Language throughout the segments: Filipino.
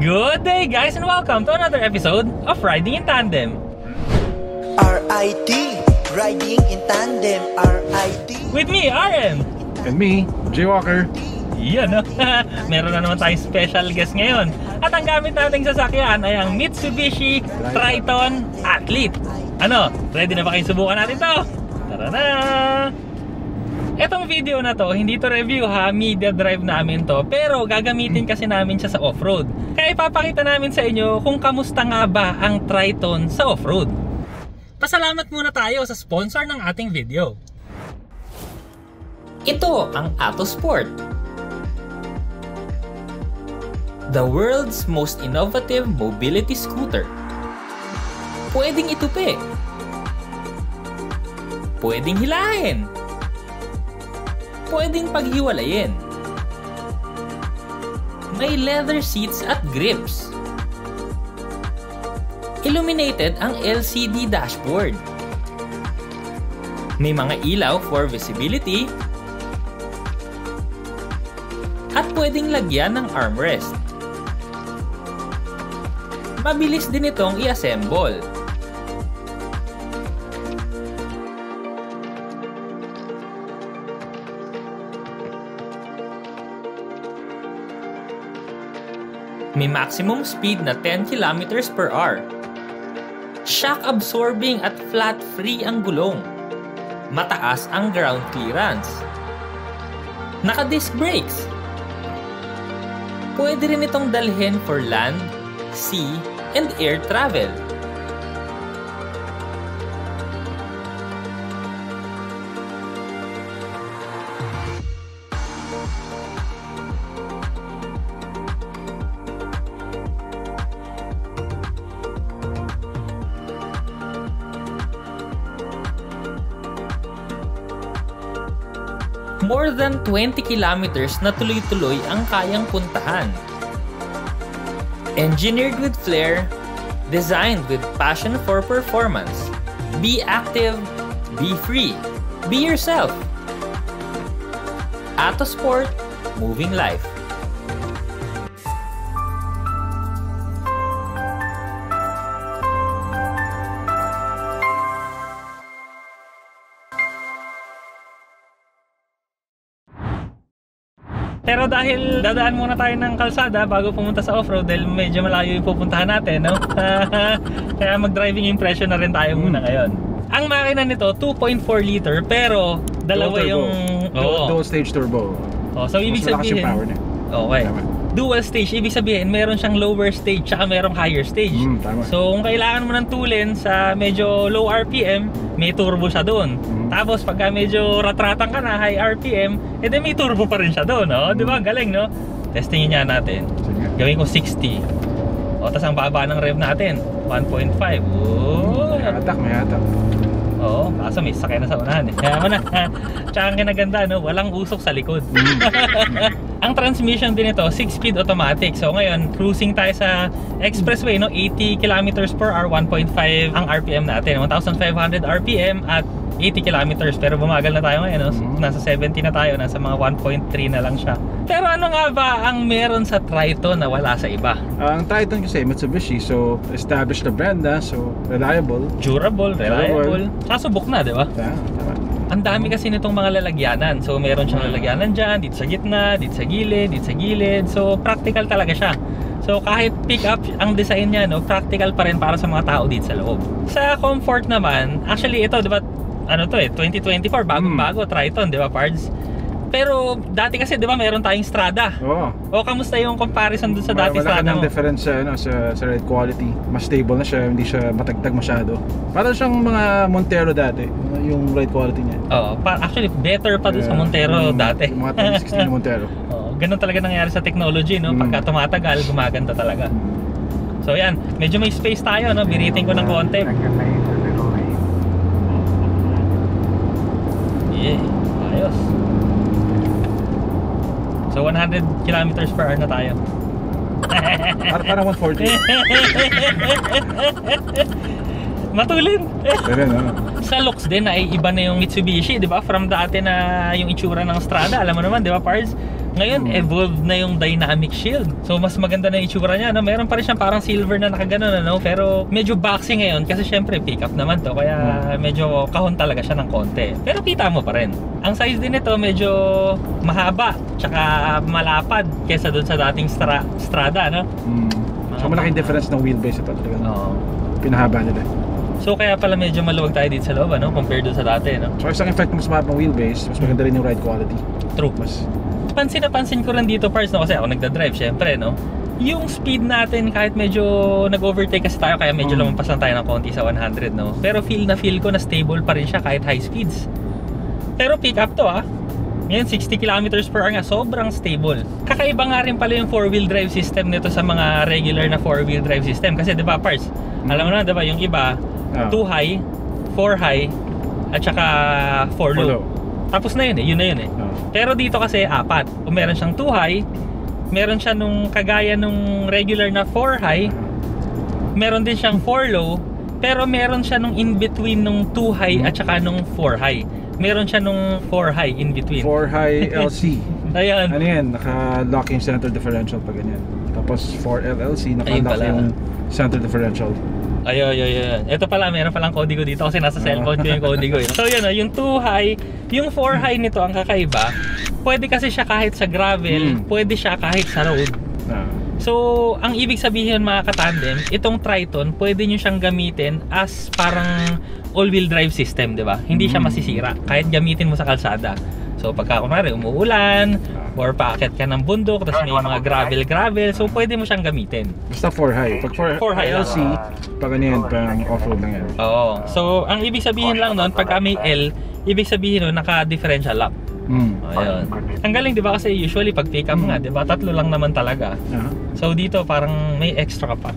Good day guys and welcome to another episode of Riding in Tandem. RID, Riding in Tandem, RID. With me, RM. And me, Jay Walker. Yan, no? Meron na naman tayong special guest ngayon. At ang gamit nating sasakyan ay ang Mitsubishi Triton Athlete. Ano? Ready na ba kayo subukan natin to? Tara na! Etong video na to, hindi to review ha, media drive namin to. Pero gagamitin kasi namin siya sa off-road. Kaya ipapakita namin sa inyo kung kamusta nga ba ang Triton sa off-road. Pasalamat muna tayo sa sponsor ng ating video. Ito ang Atto Sport, the world's most innovative mobility scooter. Pwedeng itupi, pwedeng hilahin, pwedeng paghiwalayin. May leather seats at grips. Illuminated ang LCD dashboard. May mga ilaw for visibility. At pwedeng lagyan ng armrest. Mabilis din itong i-assemble. May maximum speed na 10 km/h. Shock absorbing at flat free ang gulong. Mataas ang ground clearance. Naka-disc brakes. Pwede rin itong dalhin for land, sea, and air travel. More than 20 kilometers na tuloy-tuloy ang kayang puntahan. Engineered with flair, designed with passion for performance. Be active, be free, be yourself. Atto Sport, moving life. Pero dahil dadaan muna tayo ng kalsada bago pumunta sa off-road dahil medyo malayo yung pupuntahan natin, no? Kaya mag-driving impression na rin tayo muna ngayon. Ang makina nito 2.4 liter pero dalawa yung dual stage turbo. So ibig sabihin power niya. Okay. Tama. Dual stage, ibig sabihin meron siyang lower stage tsaka merong higher stage. Tama. So kung kailangan mo ng tulin sa medyo low RPM, may turbo siya doon. Tapos pagka medyo rat-ratang ka na, high RPM, edi may turbo pa rin siya doon, no? Di ba? Galing, no? Testingin niya natin. Gawin ko 60. O, tas ang baba ng rev natin, 1.5. Oh, may hatak. Oo, kaso may sakay na sa unahan eh. Kaya mo na. Tsaka ang kinaganda, no? Walang usok sa likod. Ang transmission din ito, 6-speed automatic. So ngayon, cruising tayo sa expressway, no? 80 km/h, 1.5 ang RPM natin. 1,500 RPM at 80 kilometers. Pero bumagal na tayo ngayon, no? Nasa 70 na tayo, nasa mga 1.3 na lang siya. Pero ano nga ba ang meron sa Triton na wala sa iba? Ang Triton kasi Mitsubishi, so established na brand na, so reliable. Durable, reliable. Sasubok na, di ba? Tama. Ang dami kasi nitong mga lalagyanan. So meron siyang lalagyanan dyan, dito sa gitna, dito sa gilid. So practical talaga siya. So kahit pick up ang design niya, no, practical pa rin para sa mga tao dito sa loob. Sa comfort naman, actually ito, di ba, ano to eh, 2024, bagong-bago, Triton, di ba, Pards? Pero dati kasi, di ba, meron tayong Strada. O kamusta yung comparison dun sa dati Strada mo? Wala ka ng difference sa ride quality. Mas stable na siya, hindi siya matagtag masyado. Parang siyang mga Montero dati, yung ride quality niya. Actually better pa dun sa Montero dati. Yung mga 2016 Montero. Ganun talaga nangyari sa technology, no? Pagka tumatagal, gumaganda talaga. So yan, medyo may space tayo, no? Biriting ko ng konti. Yeah, ayos. So 100 km/h na tayo. Parang 140. Matulin. Pero no. Sa looks din ay iba na yung Mitsubishi, di ba? From dati na yung itsura ng Strada, alam mo naman, di ba, Pards? Ngayon, evolved na yung dynamic shield. So, mas maganda na yung itsura niya. No? Meron pa rin siyang parang silver na nakaganon. Ano? Pero medyo boxy ngayon kasi syempre pick-up naman to. Kaya medyo kahon talaga siya ng konti. Pero kita mo pa rin. Ang size din nito medyo mahaba. Tsaka malapad kesa dun sa dating Strada. No? So, malaking difference ng wheelbase ito talaga. Pinahaba nila. So kaya pala medyo maluwag tayo dito sa loob, ano? Compared doon sa dati, no? So isang effect mas mahaba ng wheelbase, mas maganda rin yung ride quality. True. Mas Pansin na pansin ko rin dito, parts, no? Kasi ako nagda-drive, syempre, no? Yung speed natin, kahit medyo nag-overtake kasi tayo, kaya medyo lumampas lang tayo ng konti sa 100, no? Pero feel ko na stable pa rin siya kahit high speeds. Pero pick up to, ah. Ngayon, 60 km/h nga, sobrang stable. Kakaiba nga rin pala yung 4-wheel drive system nito sa mga regular na 4-wheel drive system. Kasi, di ba, parts? Alam mo na, di ba, yung iba, 2 high, 4 high, at saka 4 low. Tapos na yun eh, yun na yun eh. Pero dito kasi 4. Kung meron siyang 2 high, meron siya nung kagaya nung regular na 4 high, meron din siyang 4 low, pero meron siya nung in between nung 2 high at saka nung 4 high. Meron siya nung 4 high in between. 4 high LC. Ayan. Ano yan? Naka-locking center differential pa ganyan. Tapos 4 LLC, naka-lock yung center differential. Ayun. Ito pala, meron palang kodigo dito kasi nasa cellphone ko yung kodigo. So yun, yung 2 high, yung 4 high nito ang kakaiba. Pwede kasi siya kahit sa gravel, pwede siya kahit sa road. So, ang ibig sabihin mga katandem, itong Triton, pwede nyo siyang gamitin as parang all-wheel drive system, di ba? Hindi siya masisira kahit gamitin mo sa kalsada. So pagka kunwari umuulan or paakyat ka ng bundok tapos may mga gravel, so pwede mo siyang gamitin. Basta 4 high. Pag 4 high LC, pag ano yan, pang off-road lang yan. Oo. So ang ibig sabihin lang nun, pagka may L, ibig sabihin nun naka-differential lock. Ayun. Ang galing, di ba? Kasi usually pag pick up nga, di ba? 3 lang naman talaga. So dito parang may extra ka pa.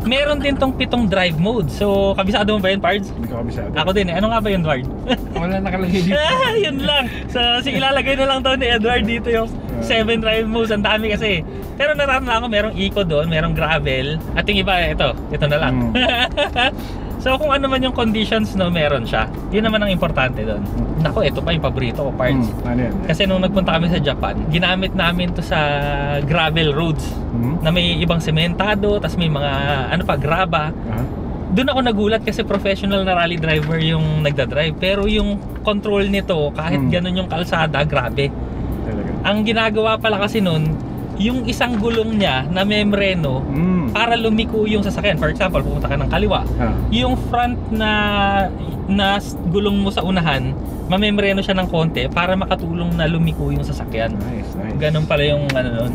Meron din tong 7 drive mode. So kabisado mo ba yun, Pards? Hindi ko kabisado. Ako din eh. Ano nga ba yun, Edward? Wala nakalagay dito. Yun lang. So ilalagay na lang to ni Edward dito yung 7 drive modes. Ang dami kasi. Pero nararamdaman ko merong eco doon, merong gravel. At yung iba, ito na lang. So kung ano man yung conditions, no, meron siya. Yun naman ang importante doon. Nako, ito pa yung paborito ko, Parts. Ano yan? Kasi nung nagpunta kami sa Japan, ginamit namin to sa gravel roads na may ibang sementado, tas may mga graba. Doon ako nagulat kasi professional na rally driver yung nagda-drive. Pero yung control nito, kahit ganun yung kalsada, grabe. Talaga. Ang ginagawa pala kasi nun, yung isang gulong niya na membreno para lumiko yung sasakyan. For example, pupunta ka ng kaliwa. Yung front na gulong mo sa unahan, mamembreno siya ng konti para makatulong na lumiko yung sasakyan. Nice. Ganun pala yung ano nun.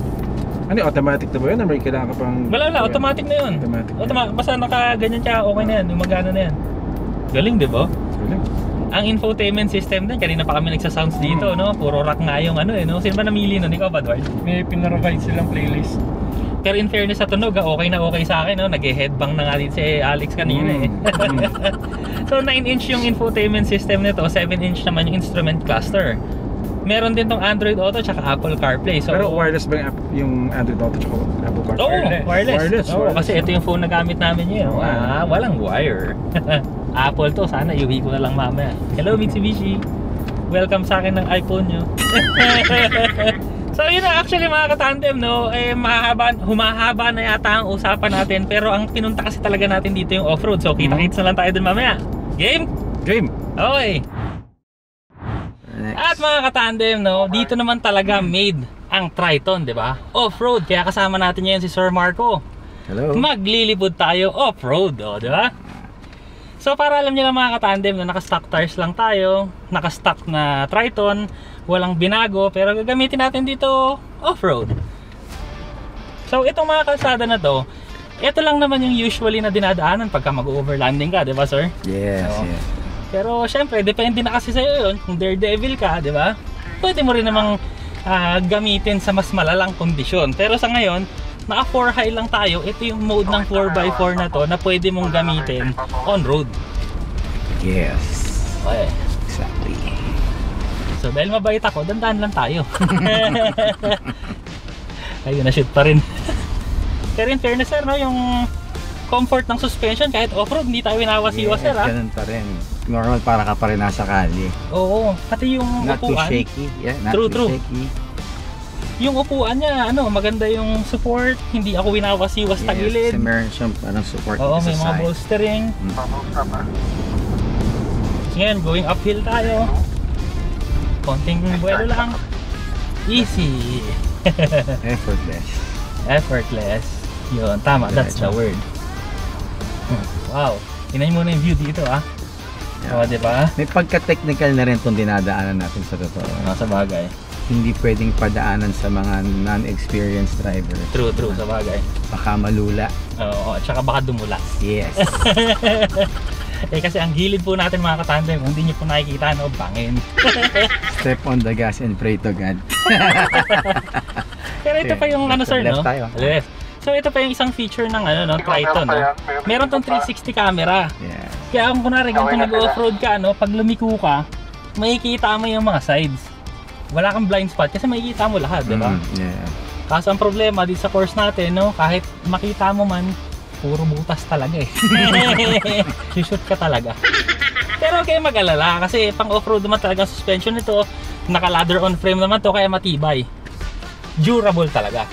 Ano, automatic na ba yun? Or may kailangan ka pang... Wala, automatic na yun. Basta nakaganyan siya, okay na yan. Yung magana na yan. Galing, di ba? Galing. Ang infotainment system din, kanina pa kami nagsasounds dito, no? Puro rock nga yung no? Sino ba namili nun? Ikaw ba, Edward? May pinarovide silang playlist. Pero in fairness sa tunog, okay na okay sa akin, no? Nag-headbang na nga din si Alex kanina eh. So 9-inch yung infotainment system nito, 7-inch naman yung instrument cluster. Meron din tong Android Auto tsaka Apple CarPlay. So, pero wireless ba yung Android Auto tsaka Apple CarPlay? Oo, wireless. Oo, kasi ito yung phone na gamit namin yun. Walang wire. Apple to, sana iuwi ko na lang mamaya. Hello Mitsubishi, welcome sa akin ng iPhone nyo. So yun na, actually mga katandem, no, humahaba na yata ang usapan natin. Pero ang pinunta kasi talaga natin dito yung off-road. So kita-kits na lang tayo dun mamaya. Game? Game! Okay. At mga katandem, no, dito naman talaga made ang Triton, di ba? Off-road, kaya kasama natin ngayon si Sir Marco. Hello. Maglilibot tayo off-road, di ba? So para alam niyo lang mga katandem na naka-stock tires lang tayo, naka-stock na Triton, walang binago, pero gagamitin natin dito off-road. So itong mga kalsada na to, ito lang naman yung usually na dinadaanan pagka mag-overlanding ka, di ba sir? Yes, So, yes. pero syempre, depende na kasi sa'yo yun. Kung daredevil ka, di ba? Pwede mo rin namang gamitin sa mas malalang kondisyon. Pero sa ngayon, naka 4 high lang tayo. Ito yung mode ng 4x4 na to na pwede mong gamitin on-road. Yes. Okay. Exactly. So dahil mabait ako, dandan lang tayo. Ayun, na-shoot pa rin. Pero in fairness sir, no, yung comfort ng suspension kahit off-road, hindi tayo winawas-iwas sir ha. Ganun pa rin. Normal, para ka pa rin nasa kali. Oo, pati yung Not too upuan. shaky. Yeah, not True. too shaky. Yung upuan niya, ano, maganda yung support, hindi ako winawasiwas tagilid. Kasi meron siyang parang support Oo, dito may sa mga side. bolstering. Ngayon, going uphill tayo. Konting buwelo lang. Easy. Effortless. Effortless. Yun, tama. That's the word. Wow. Tingnan mo na yung view dito, ah. Yeah. Oo, diba? May pagka-technical na rin itong dinadaanan natin sa totoo. Sa bagay. Hindi pwedeng padaanan sa mga non-experienced driver. True, sa bagay. Baka malula. Oo, at saka baka dumulas. Yes. Eh kasi ang gilid po natin mga katandem, kung hindi nyo po nakikita, no, bangin. Step on the gas and pray to God. Pero ito pa yung ano sir, no? Left tayo. Left. So ito pa yung isang feature ng ano, no, Triton, no? Meron tong 360 camera. Yeah. Kaya kung kunwari ganito nag-offroad ka, no, pag lumiko ka, makikita mo yung mga sides. Wala kang blind spot kasi makikita mo lahat, di ba? Yeah. Kaso ang problema dito sa course natin, no, kahit makita mo man, puro butas talaga eh. Shoot ka talaga. Pero huwag kayong mag-alala kasi pang off-road naman talaga suspension nito. Naka-ladder on frame naman to kaya matibay. Durable talaga.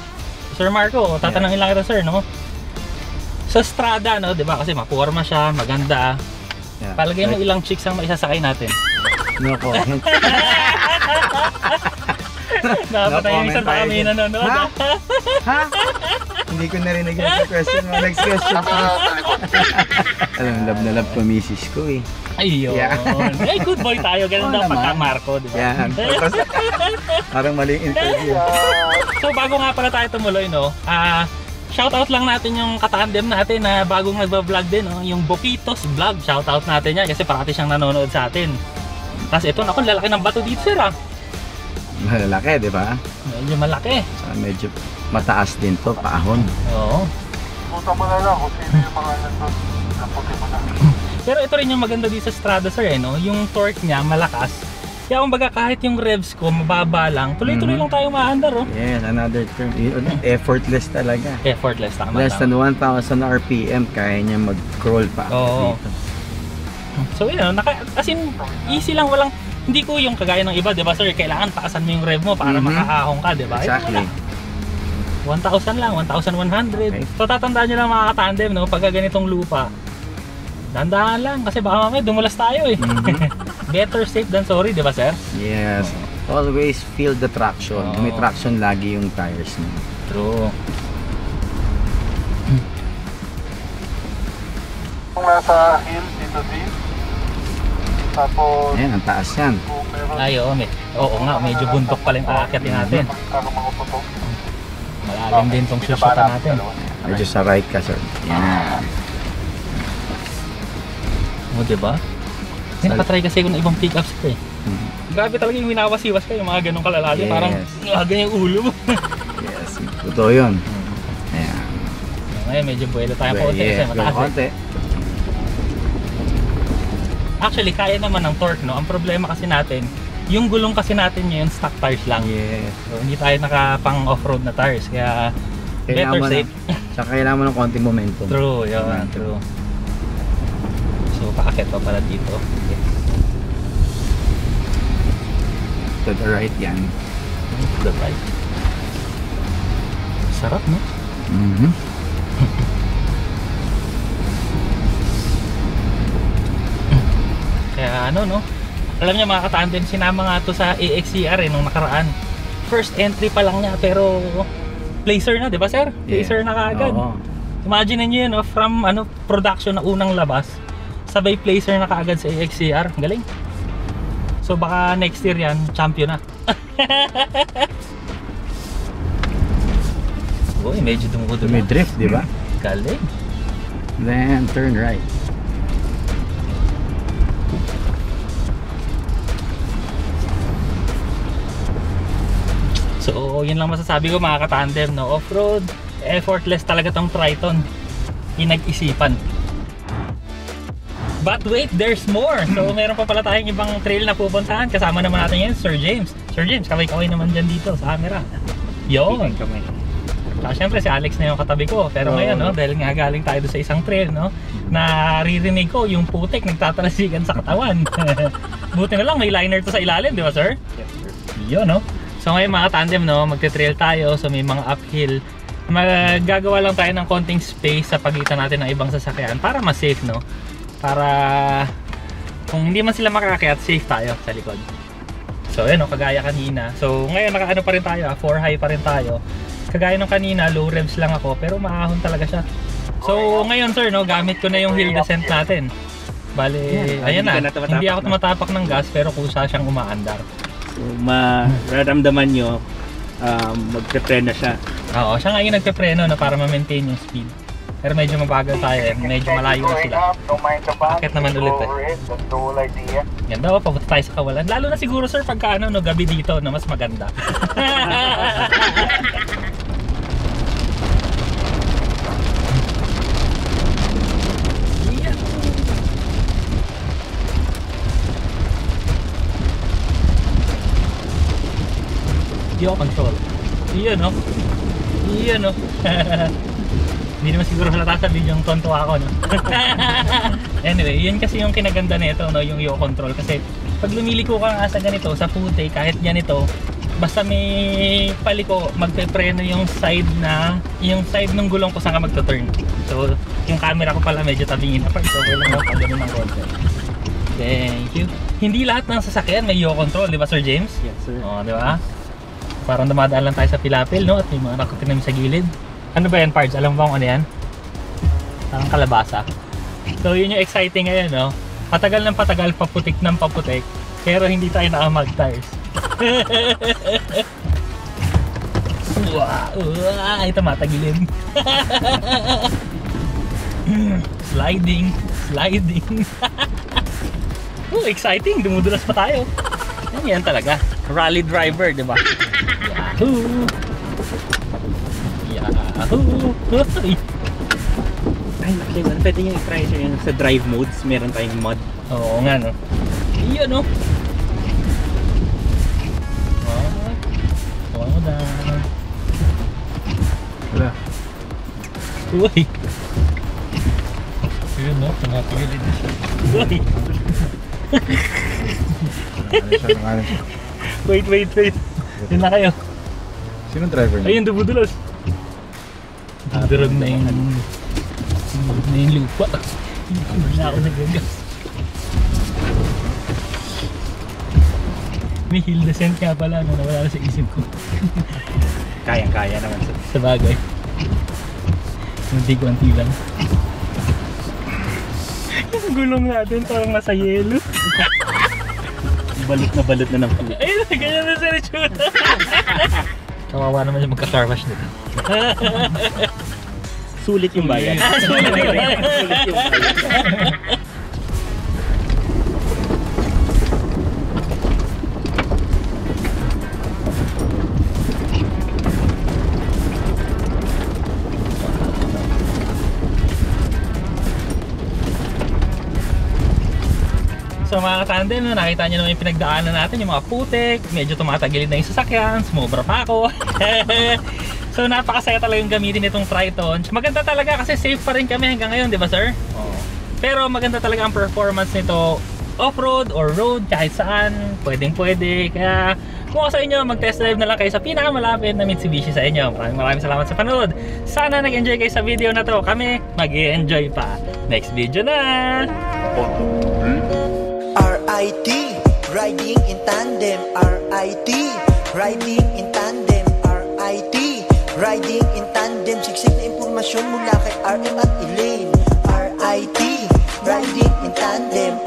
Sir Marco, tatanungin lang kita sir, no? Sa Strada, no, 'di ba? Kasi maporma siya, maganda. Yeah. Palagay mo ilang chicks ang maisasakay natin. No comment. Napatay yung isang baka may nanonood. Ha? Ha? Hindi ko narinig yung question mo. Next question. Alam, love na love ko misis ko eh. Ayun. Yeah. Ay, good boy tayo. Ganun Oo daw naman. pagka Marco, di ba? Yan. Parang mali yung interview. So bago nga pala tayo tumuloy, no, shoutout lang natin yung katandem natin na bagong nagba-vlog din, no, yung Boquitos Vlog. Shoutout natin yan kasi parati siyang nanonood sa atin. Tapos ito, naku, lalaki ng bato dito sir, ah. Malalaki, di ba? Medyo malaki. Medyo mataas din to, paahon. Oo. Puta mo na lang kung sino yung mga nandun. Naputi mo na. Pero ito rin yung maganda dito sa Strada sir, eh, no? Yung torque niya malakas. Kaya kumbaga kahit yung revs ko mababa lang, tuloy-tuloy lang tayo maandar, oh. Yes, another term. Effortless talaga. Effortless, tama. Less than 1,000 RPM, kaya niya mag-crawl pa. Oo. Dito. So yun, as in, easy lang, walang, hindi ko yung kagaya ng iba, di ba sir, kailangan taasan mo yung rev mo para makaahong ka, di ba? Exactly. 1,000 lang, 1,100. Okay. So tatandaan nyo lang mga katandem, no, pagka ganitong lupa, dandahan lang kasi baka mamaya dumulas tayo eh. Better safe than sorry, di ba sir? Yes. Always feel the traction. Oo. May traction lagi yung tires niya. True. Kung nasa hill dito din. Tapos Ayan, ang taas yan. kung meron Ay, oo nga, medyo bundok pala yung aakyatin natin. mga putok. Malalim din tong shoota natin. Medyo sa right ka, sir. Yan. O, diba? Nakatry kasi ko ng ibang pick-ups ko eh. Grabe talaga yung winawasiwas ka, yung mga ganong kalalalim. Yes. Parang ganyan yung ulo mo. Yes. Totoo yun. Ayan. Ngayon medyo buwelo tayo po kasi Yes, mataas eh. konti. Actually, kaya naman ng torque, no? Ang problema kasi natin, yung gulong kasi natin ngayon, stock tires lang. Yes. So, hindi tayo nakapang off-road na tires. Kaya, better safe. Tsaka kailangan mo ng konting momentum. True, yun, true. So, paakit pa pala dito. Okay. To the right yan. To the right. Sarap, no? Kaya ano, no? Alam niyo mga katandem, sinama nga to sa AXCR nung nakaraan. First entry pa lang niya pero placer na, di ba sir? Placer na kaagad. Oo. Imagine niyo yun, no? From production na unang labas, sabay placer na kaagad sa AXCR. Galing. So baka next year yan, champion na. Uy, medyo dumudo May na. drift, di ba? Galing. Then turn right. So, yun lang masasabi ko mga katandem, no? Off-road, effortless talaga tong Triton. Pinag-isipan. But wait, there's more! So, meron pa pala tayong ibang trail na pupuntahan. Kasama naman natin yan, Sir James. Sir James, kaway-kaway naman dyan dito sa camera. Yun! Saka syempre si Alex na yung katabi ko. Pero ngayon, no? Dahil nga galing tayo doon sa isang trail, no? Naririnig ko yung putik nagtatalasigan sa katawan. Buti na lang, may liner to sa ilalim, di ba sir? Yes, sir. Yun, no? So ngayon mga tandem, no, magte-trail tayo. So may mga uphill. Magagawa lang tayo ng konting space sa pagitan natin ng ibang sasakyan para mas safe, no? Para kung hindi man sila makakakyat, safe tayo sa likod. So yun, no, kagaya kanina. So ngayon nakaano pa rin tayo, 4 high pa rin tayo. Kagaya nung kanina, low revs lang ako pero maahon talaga siya. So ngayon sir, no, gamit ko na yung hill descent natin. Bale, ayan na, hindi ako tumatapak ng gas pero kusa siyang umaandar. So mararamdaman nyo, magpe-preno siya. Oo, siya nga yung nagpe-preno na para ma-maintain yung speed. Pero medyo mabagal tayo eh, medyo malayo na sila. Bakit naman ulit eh. Ganda o, papunta tayo sa kawalan. Lalo na siguro sir pagka ano, no, gabi dito na mas maganda. Yo control. Iyan no. Iyan no. Hindi naman siguro halata sa video yung tonto ako, no? Anyway, yun kasi yung kinaganda nito, no? Yung yaw control. Kasi pag lumiliko ka nga sa ganito, sa puti, kahit ganito, basta may paliko, magpe-preno yung side ng gulong ko saan ka magto-turn. So, yung camera ko pala medyo tabingin apart. So, kailangan mo pag ganun ng konti. Thank you. Hindi lahat ng sasakyan may yaw control, di ba Sir James? Yes sir. Oo, di ba? Parang dumadaan lang tayo sa pilapil, no? At may mga nakutinam sa gilid. Ano ba yan, Pards? Alam mo ba kung ano yan? Parang kalabasa. So yun yung exciting ngayon, no? Patagal ng patagal, paputik ng paputik, pero hindi tayo nakamag-tires. Ito matagilin. Sliding. Exciting! Dumudulas pa tayo. Yan talaga. Rally driver, di ba? Yahoo! Ay, okay, pwede nyo i-try sir yung sa drive modes, meron tayong mod. Oo nga, no? Iyon, no? Wow na. Wala. Uy! Iyon, no? Pangapagilid na siya. Uy! Nangalan siya. Wait. Yun na kayo. Sino driver niya? Ayun, dumudulas. Durog na yung lupa. Hindi na ako nagagas. May hill descent nga pala, no? Nawala na sa isip ko. Kayang-kaya naman sir. Sa bagay. Hindi ko anti lang. Yung gulong natin parang nasa yelo. Balot na ng puti. Ayun, ganyan na sa ritsura. Kawawa naman yung magka-car wash nito. Sulit yung bayan. Sulit yung bayan. So mga katandem, no, nakita nyo naman yung pinagdaanan natin, yung mga putik, medyo tumatagilid na yung sasakyan, sumobra pa ako. So napakasaya talaga yung gamitin itong Triton. Maganda talaga kasi safe pa rin kami hanggang ngayon, di ba sir? Oo. Pero maganda talaga ang performance nito off-road or road, kahit saan, pwedeng pwede. Kaya kung ako sa inyo, mag-test drive na lang kayo sa pinakamalapit na Mitsubishi sa inyo. Maraming salamat sa panood. Sana nag-enjoy kayo sa video na to. Kami mag-i-enjoy pa. Next video na! RIT, riding in tandem. RIT, riding in tandem. RIT, riding in tandem. Siksik na impormasyon mula kay RM at Elaine. RIT, riding in tandem.